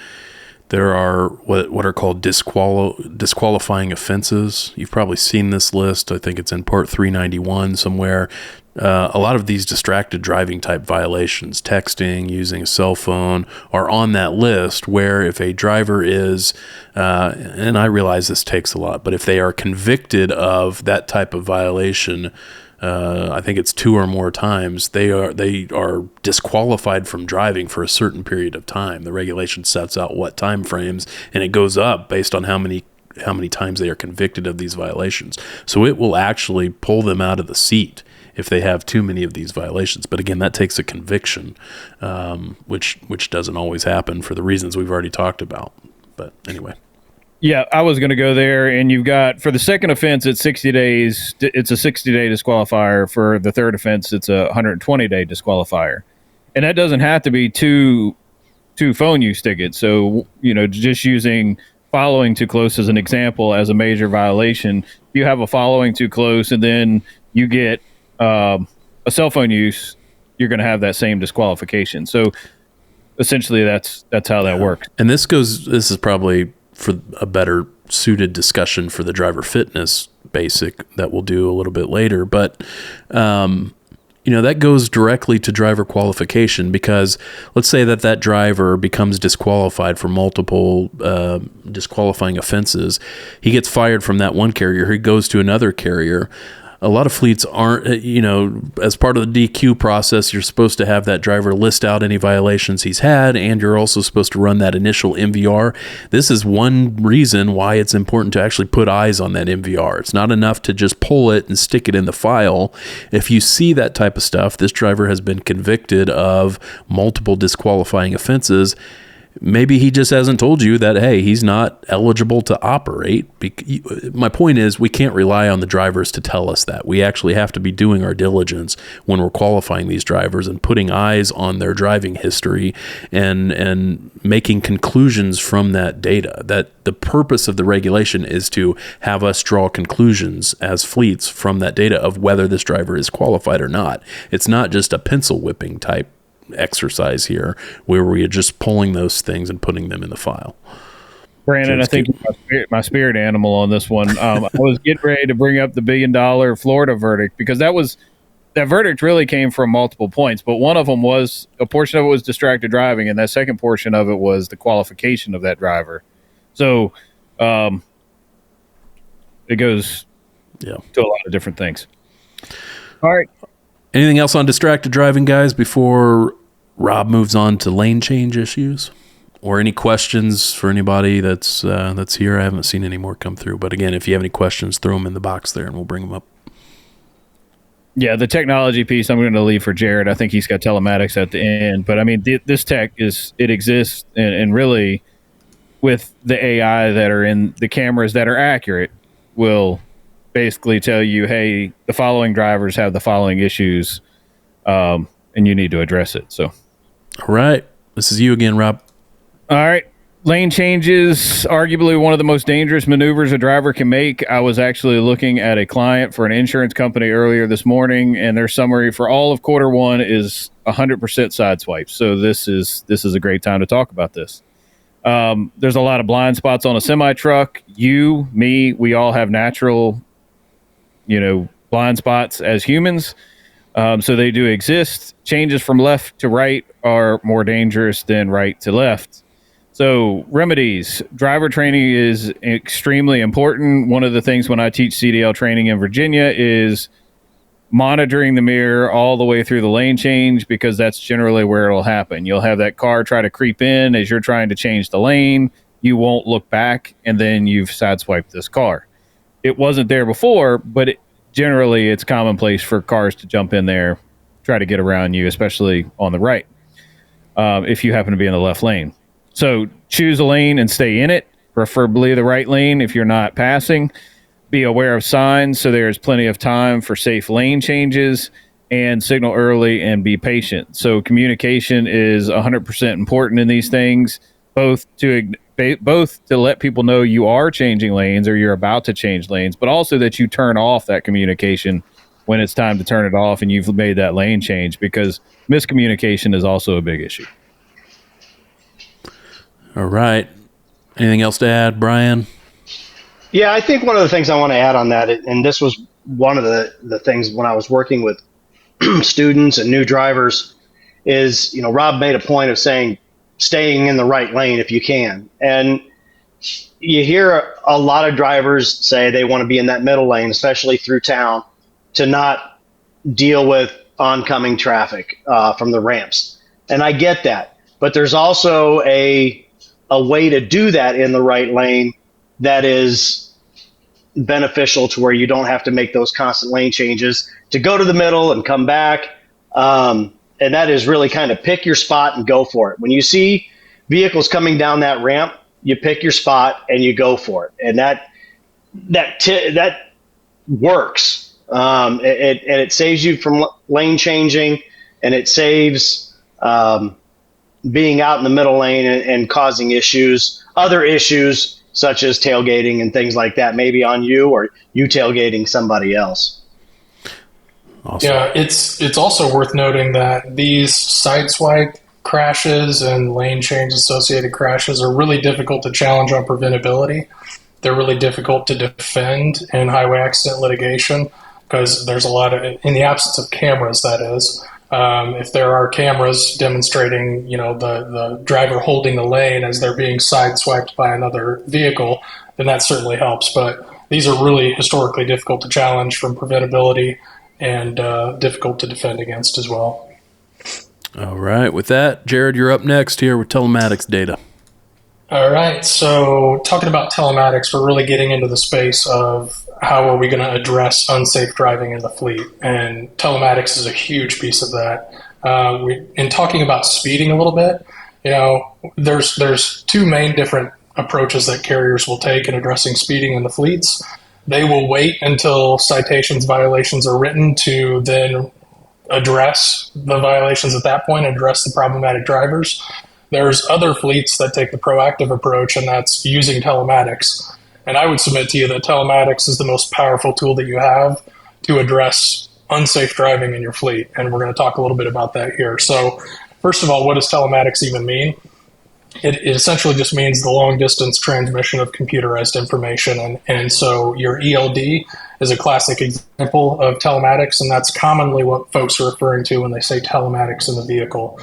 there are what are called disqualifying offenses. You've probably seen this list. I think it's in Part 391 somewhere. a lot of these distracted driving type violations, texting, using a cell phone, are on that list where if a driver is, and I realize this takes a lot, but if they are convicted of that type of violation, I think it's 2 or more times, they are disqualified from driving for a certain period of time. The regulation sets out what time frames, and it goes up based on how many times they are convicted of these violations. So it will actually pull them out of the seat if they have too many of these violations. But again, that takes a conviction, which doesn't always happen for the reasons we've already talked about. But anyway. Yeah, I was going to go there, and you've got, for the second offense, it's 60 days. It's a 60-day disqualifier. For the third offense, it's a 120-day disqualifier. And that doesn't have to be two phone use tickets. So, just using following too close as an example as a major violation, you have a following too close, and then you get a cell phone use, you're going to have that same disqualification. So essentially that's how that works. And this is probably for a better suited discussion for the driver fitness basic that we'll do a little bit later. But, that goes directly to driver qualification, because let's say that driver becomes disqualified for multiple disqualifying offenses. He gets fired from that one carrier. He goes to another carrier. A lot of fleets aren't, as part of the DQ process, you're supposed to have that driver list out any violations he's had, and you're also supposed to run that initial MVR. This is one reason why it's important to actually put eyes on that MVR. It's not enough to just pull it and stick it in the file. If you see that type of stuff, this driver has been convicted of multiple disqualifying offenses. Maybe he just hasn't told you that, hey, he's not eligible to operate. My point is, we can't rely on the drivers to tell us that. We actually have to be doing our diligence when we're qualifying these drivers and putting eyes on their driving history and making conclusions from that data. That the purpose of the regulation is to have us draw conclusions as fleets from that data of whether this driver is qualified or not. It's not just a pencil whipping type exercise here where we are just pulling those things and putting them in the file. Brandon, I think my spirit animal on this one. I was getting ready to bring up the $1 billion Florida verdict, because that verdict really came from multiple points, but one of them was, a portion of it was distracted driving, and that second portion of it was the qualification of that driver. So it goes to a lot of different things. All right. Anything else on distracted driving, guys, before Rob moves on to lane change issues? Or any questions for anybody that's here? I haven't seen any more come through. But again, if you have any questions, throw them in the box there and we'll bring them up. Yeah, the technology piece I'm going to leave for Jared. I think he's got telematics at the end. But, I mean, this tech exists. And really, with the AI that are in the cameras that are accurate, will basically tell you, hey, the following drivers have the following issues, and you need to address it. So, all right, this is you again, Rob. All right, lane changes, arguably one of the most dangerous maneuvers a driver can make. I was actually looking at a client for an insurance company earlier this morning, and their summary for all of Q1 is 100% side swipes. So this is a great time to talk about this. There's a lot of blind spots on a semi truck. You, me, we all have natural blind spots as humans. So they do exist. Changes from left to right are more dangerous than right to left. So remedies, driver training is extremely important. One of the things when I teach CDL training in Virginia is monitoring the mirror all the way through the lane change, because that's generally where it'll happen. You'll have that car try to creep in as you're trying to change the lane. You won't look back, and then you've sideswiped this car. It wasn't there before, but generally it's commonplace for cars to jump in there, try to get around you, especially on the right, if you happen to be in the left lane. So choose a lane and stay in it, preferably the right lane if you're not passing. Be aware of signs so there's plenty of time for safe lane changes, and signal early and be patient. So communication is 100% important in these things, both to let people know you are changing lanes or you're about to change lanes, but also that you turn off that communication when it's time to turn it off and you've made that lane change, because miscommunication is also a big issue. All right. Anything else to add, Brian? Yeah, I think one of the things I want to add on that, and this was one of the things when I was working with students and new drivers is, Rob made a point of saying staying in the right lane if you can. And you hear a lot of drivers say they want to be in that middle lane, especially through town, to not deal with oncoming traffic from the ramps. And I get that. But there's also a way to do that in the right lane that is beneficial to where you don't have to make those constant lane changes to go to the middle and come back. And that is really kind of pick your spot and go for it. When you see vehicles coming down that ramp, you pick your spot and you go for it. And that works. It saves you from lane changing, and it saves being out in the middle lane and causing other issues such as tailgating and things like that, maybe on you or you tailgating somebody else. Awesome. Yeah, it's also worth noting that these sideswipe crashes and lane change associated crashes are really difficult to challenge on preventability. They're really difficult to defend in highway accident litigation because there's a lot of, in the absence of cameras, that is, if there are cameras demonstrating, the driver holding the lane as they're being sideswiped by another vehicle, then that certainly helps. But these are really historically difficult to challenge from preventability and difficult to defend against as well. All right. With that, Jared, you're up next here with telematics data. All right. So talking about telematics, we're really getting into the space of how are we going to address unsafe driving in the fleet? And telematics is a huge piece of that. In talking about speeding a little bit, there's two main different approaches that carriers will take in addressing speeding in the fleets. They will wait until citations, violations are written to then address the violations at that point, address the problematic drivers. There's other fleets that take the proactive approach, and that's using telematics. And I would submit to you that telematics is the most powerful tool that you have to address unsafe driving in your fleet. And we're going to talk a little bit about that here. So first of all, what does telematics even mean? It essentially just means the long distance transmission of computerized information. And so your ELD is a classic example of telematics, and that's commonly what folks are referring to when they say telematics in the vehicle.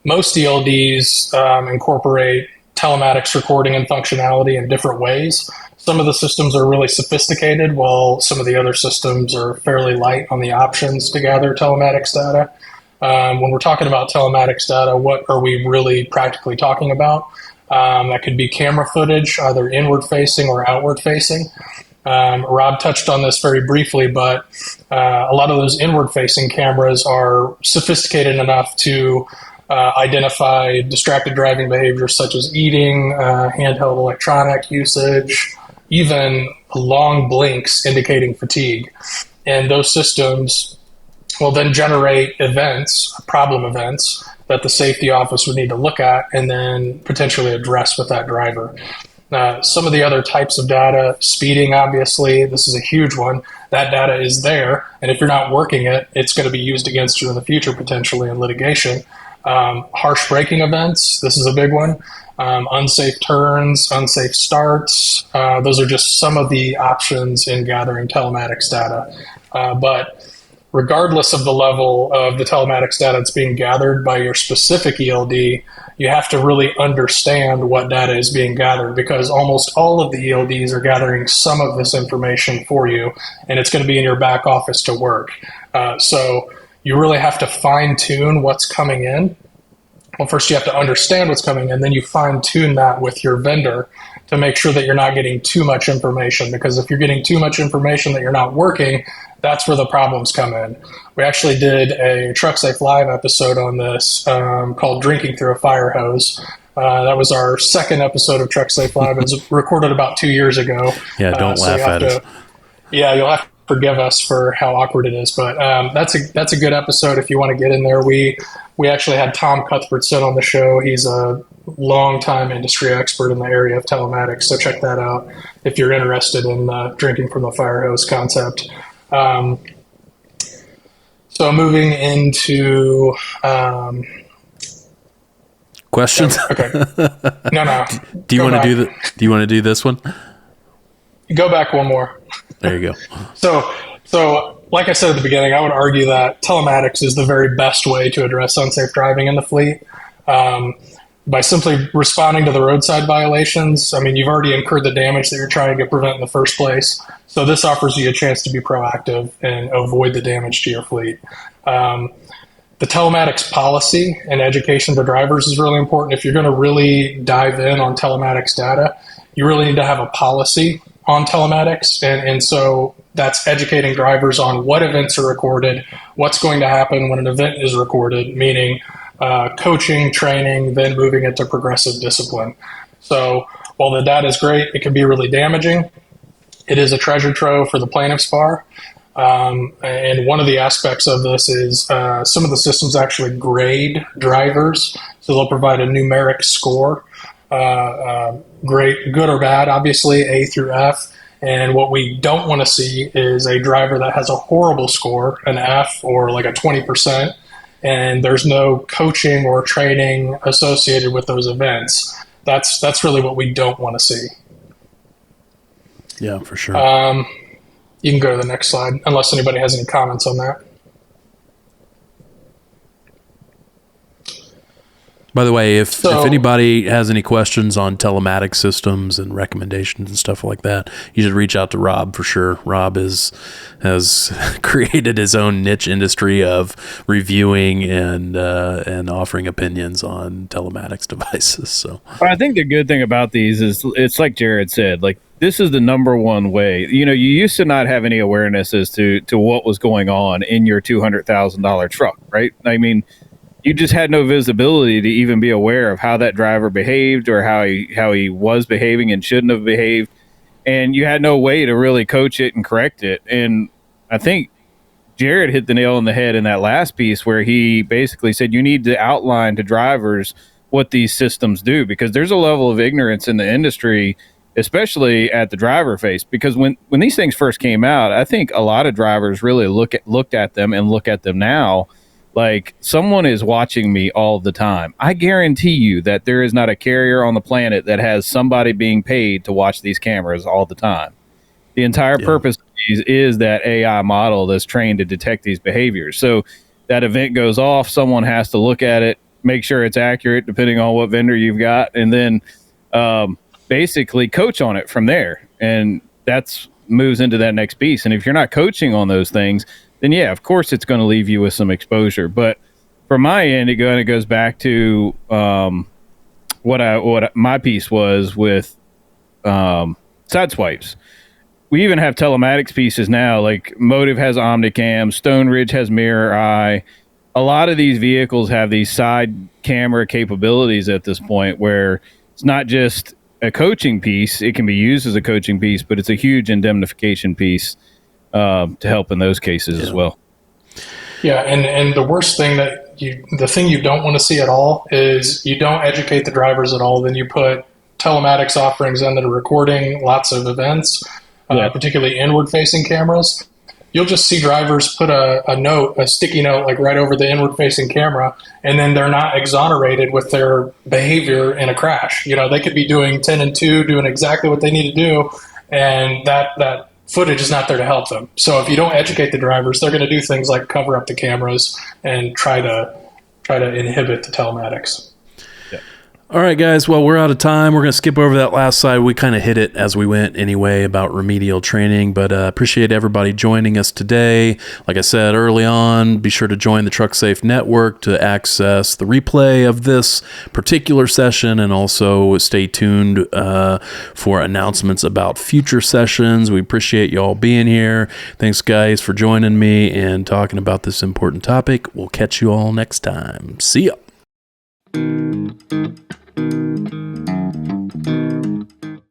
Most ELDs incorporate telematics recording and functionality in different ways. Some of the systems are really sophisticated, while some of the other systems are fairly light on the options to gather telematics data. When we're talking about telematics data, what are we really practically talking about? That could be camera footage, either inward facing or outward facing. Rob touched on this very briefly, but a lot of those inward facing cameras are sophisticated enough to identify distracted driving behaviors such as eating, handheld electronic usage, even long blinks indicating fatigue. And those systems will then generate events, problem events, that the safety office would need to look at and then potentially address with that driver. Some of the other types of data, speeding, obviously, this is a huge one. That data is there, and if you're not working it, it's going to be used against you in the future, potentially in litigation. Harsh braking events, this is a big one. Unsafe turns, unsafe starts. Those are just some of the options in gathering telematics data. But regardless of the level of the telematics data that's being gathered by your specific ELD, you have to really understand what data is being gathered, because almost all of the ELDs are gathering some of this information for you, and it's going to be in your back office to work. So you really have to fine tune what's coming in. Well, first you have to understand what's coming in, then you fine tune that with your vendor to make sure that you're not getting too much information, because if you're getting too much information that you're not working, that's where the problems come in. We actually did a Trucksafe Live episode on this called Drinking Through a Fire Hose. That was our second episode of Trucksafe Live. It was recorded about 2 years ago. Yeah, don't laugh at us. Yeah, you'll have to forgive us for how awkward it is, but that's a good episode if you want to get in there. We actually had Tom Cuthbertson on the show. He's a longtime industry expert in the area of telematics, so check that out if you're interested in drinking from the fire hose concept. So moving into questions. Okay. No. Do you want to do this one? Go back one more. There you go. So like I said at the beginning, I would argue that telematics is the very best way to address unsafe driving in the fleet. By simply responding to the roadside violations, I mean, you've already incurred the damage that you're trying to prevent in the first place. So this offers you a chance to be proactive and avoid the damage to your fleet. The telematics policy and education to drivers is really important. If you're going to really dive in on telematics data, you really need to have a policy on telematics. And so that's educating drivers on what events are recorded, what's going to happen when an event is recorded, meaning coaching, training, then moving into progressive discipline. So while the data is great, it can be really damaging. It is a treasure trove for the plaintiff's bar. And one of the aspects of this is some of the systems actually grade drivers. So they'll provide a numeric score, great, good or bad, obviously, A through F. And what we don't want to see is a driver that has a horrible score, an F or like a 20%, and there's no coaching or training associated with those events. That's really what we don't want to see. Yeah, for sure. You can go to the next slide, unless anybody has any comments on that. By the way, if anybody has any questions on telematics systems and recommendations and stuff like that, you should reach out to Rob for sure. Rob has created his own niche industry of reviewing and offering opinions on telematics devices. So, but I think the good thing about these is it's like Jared said, like this is the number one way. You know, you used to not have any awareness as to what was going on in your $200,000 truck, right? I mean, you just had no visibility to even be aware of how that driver behaved or how he was behaving and shouldn't have behaved. And you had no way to really coach it and correct it. And I think Jared hit the nail on the head in that last piece where he basically said you need to outline to drivers what these systems do, because there's a level of ignorance in the industry, especially at the driver face. Because when these things first came out, I think a lot of drivers really looked at them and look at them now like someone is watching me all the time. I guarantee you that there is not a carrier on the planet that has somebody being paid to watch these cameras all the time. The entire purpose of these is that AI model that's trained to detect these behaviors. So that event goes off, someone has to look at it, make sure it's accurate depending on what vendor you've got, and then basically coach on it from there. And that's moves into that next piece. And if you're not coaching on those things, then yeah, of course it's going to leave you with some exposure. But from my end, it kind of goes back to what my piece was with side swipes. We even have telematics pieces now, like Motive has Omnicam, Stone Ridge has Mirror Eye. A lot of these vehicles have these side camera capabilities at this point where it's not just a coaching piece. It can be used as a coaching piece, but it's a huge indemnification piece to help in those cases as well. Yeah, and the worst thing the thing you don't want to see at all is you don't educate the drivers at all. Then you put telematics offerings in that are recording lots of events, particularly inward-facing cameras. You'll just see drivers put a sticky note, like right over the inward-facing camera, and then they're not exonerated with their behavior in a crash. You know, they could be doing 10 and 2, doing exactly what they need to do, and that footage is not there to help them. So if you don't educate the drivers, they're going to do things like cover up the cameras and try to inhibit the telematics. All right, guys. Well, we're out of time. We're going to skip over that last slide. We kind of hit it as we went anyway about remedial training, but appreciate everybody joining us today. Like I said early on, be sure to join the Trucksafe network to access the replay of this particular session, and also stay tuned for announcements about future sessions. We appreciate you all being here. Thanks, guys, for joining me and talking about this important topic. We'll catch you all next time. See ya.